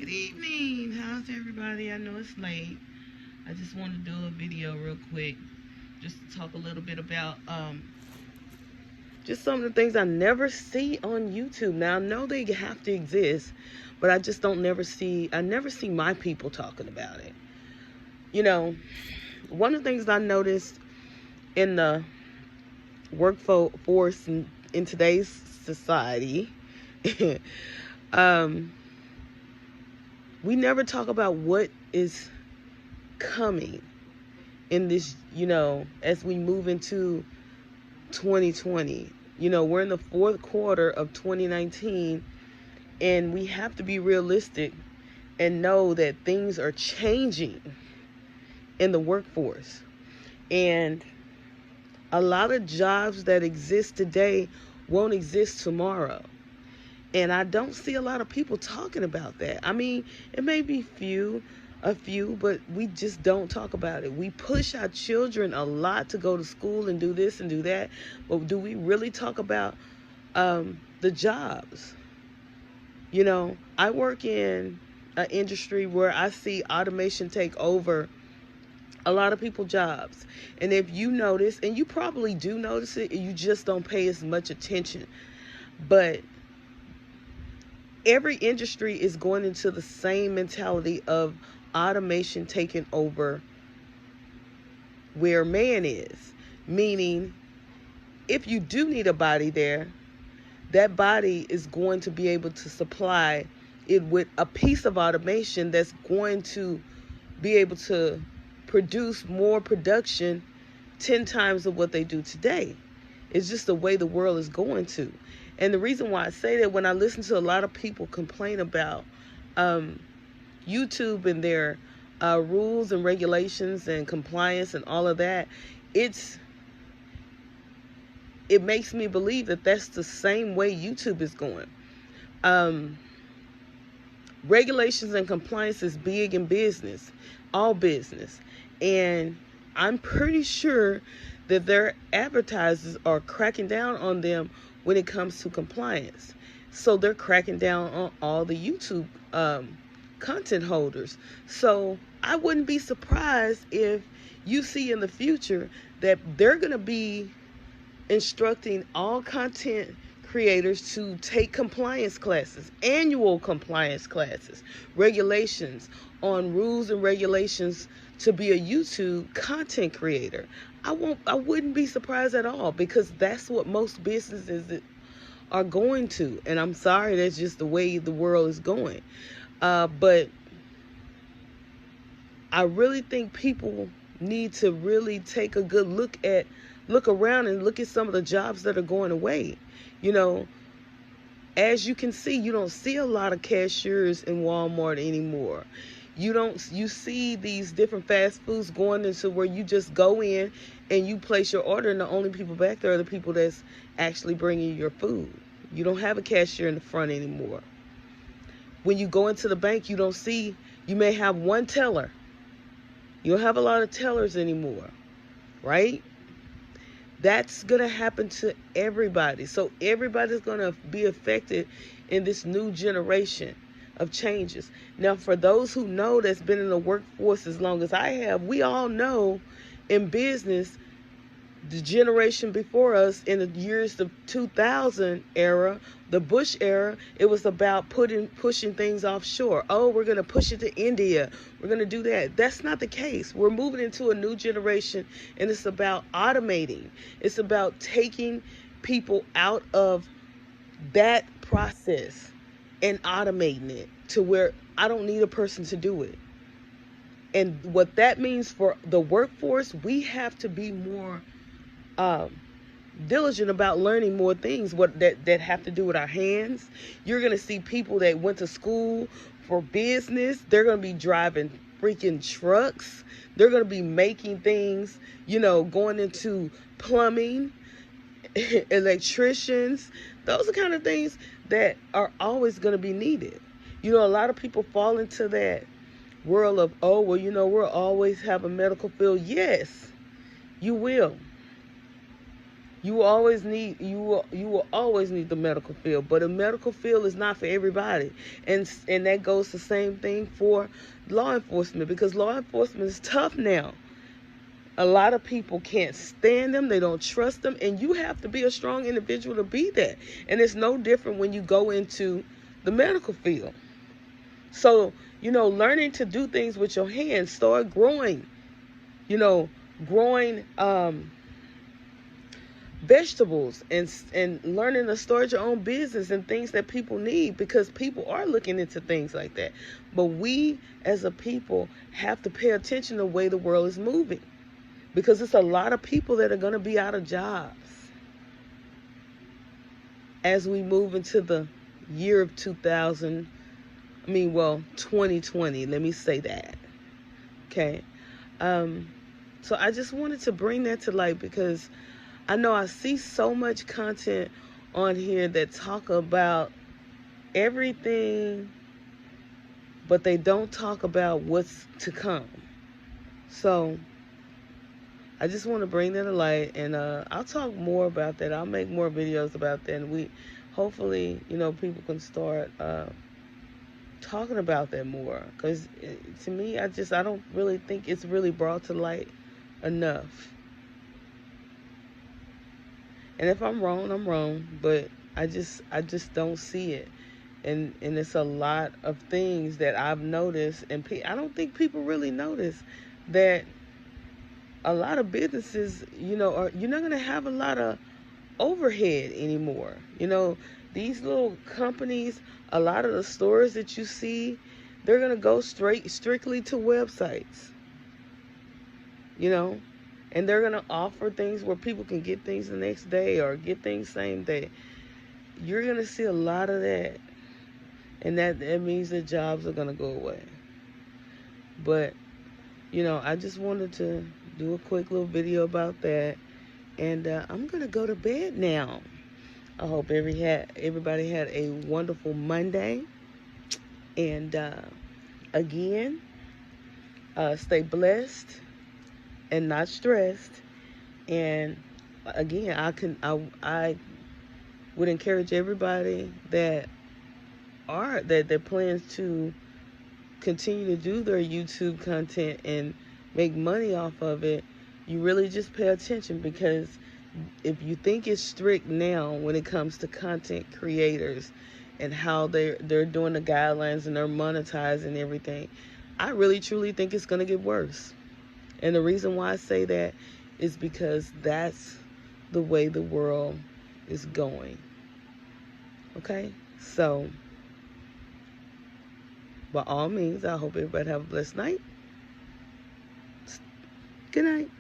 Good evening. How's everybody? I know it's late. I just want to do a video real quick just to talk a little bit about just some of the things I never see on YouTube. Now I know they have to exist, but I just don't never see I never see my people talking about it. You know, one of the things I noticed in the workforce in today's society, we never talk about what is coming in this, as we move into 2020. We're in the fourth quarter of 2019, and we have to be realistic and know that things are changing in the workforce. And a lot of jobs that exist today won't exist tomorrow. And I don't see a lot of people talking about that. I mean, it may be a few, but we just don't talk about it. We push our children a lot to go to school and do this and do that. But do we really talk about the jobs? I work in an industry where I see automation take over a lot of people's jobs. And if you notice, and you probably do notice it, you just don't pay as much attention. But every industry is going into the same mentality of automation taking over where man is. Meaning, if you do need a body there, that body is going to be able to supply it with a piece of automation that's going to be able to produce more production 10 times of what they do today. It's just the way the world is going to. And the reason why I say that, when I listen to a lot of people complain about YouTube and their rules and regulations and compliance and all of that, it makes me believe that that's the same way YouTube is going. Regulations and compliance is big in business, all business. And I'm pretty sure that their advertisers are cracking down on them when it comes to compliance. So they're cracking down on all the YouTube content holders. So I wouldn't be surprised if you see in the future that they're going to be instructing all content creators to take compliance classes, annual compliance classes, regulations on rules and regulations to be a YouTube content creator. I wouldn't be surprised at all, because that's what most businesses are going to. And I'm sorry, that's just the way the world is going. But I really think people need to really take a good look around and look at some of the jobs that are going away. As you can see, you don't see a lot of cashiers in Walmart anymore. You see these different fast foods going into where you just go in and you place your order, and the only people back there are the people that's actually bringing your food. You don't have a cashier in the front anymore. When you go into the bank, you may have one teller. You don't have a lot of tellers anymore, right? That's going to happen to everybody. So everybody's going to be affected in this new generation of changes. Now, for those who know, that's been in the workforce as long as I have, we all know in business, the generation before us in the years of 2000 era, the Bush era, it was about pushing things offshore. Oh, we're going to push it to India. We're going to do that. That's not the case. We're moving into a new generation, and it's about automating. It's about taking people out of that process and automating it to where I don't need a person to do it. And what that means for the workforce, we have to be more diligent about learning more things that have to do with our hands. You're going to see people that went to school for business. They're going to be driving freaking trucks. They're going to be making things, going into plumbing, electricians. Those are kind of things that are always going to be needed. A lot of people fall into that world of, we'll always have a medical field. Yes, you will. You will always need the medical field, but the medical field is not for everybody, and that goes the same thing for law enforcement, because law enforcement is tough now. A lot of people can't stand them, they don't trust them, and you have to be a strong individual to be that. And it's no different when you go into the medical field. So, learning to do things with your hands, start growing, growing vegetables, and learning to start your own business and things that people need, because people are looking into things like that. But we as a people have to pay attention to the way the world is moving, because it's a lot of people that are going to be out of jobs as we move into the year of 2020, let me say that. Okay. So I just wanted to bring that to light, because I know I see so much content on here that talk about everything, but they don't talk about what's to come. So I just want to bring that to light, and I'll talk more about that. I'll make more videos about that, and hopefully, people can start talking about that more, because to me, I don't really think it's really brought to light enough. And if I'm wrong, I'm wrong, but I just don't see it. And it's a lot of things that I've noticed, and I don't think people really notice that a lot of businesses, you're not going to have a lot of overhead anymore. These little companies, a lot of the stores that you see, they're going to go strictly to websites, and they're going to offer things where people can get things the next day or get things same day. You're going to see a lot of that, and that means that jobs are going to go away. But, I just wanted to do a quick little video about that, and I'm going to go to bed now. I hope everybody had a wonderful Monday, and again, stay blessed and not stressed. And again, I would encourage everybody that plans to continue to do their YouTube content and make money off of it. You really just pay attention, because if you think it's strict now when it comes to content creators and how they're doing the guidelines and they're monetizing everything, I really truly think it's going to get worse. And the reason why I say that is because that's the way the world is going. Okay? So, by all means, I hope everybody have a blessed night. Good night.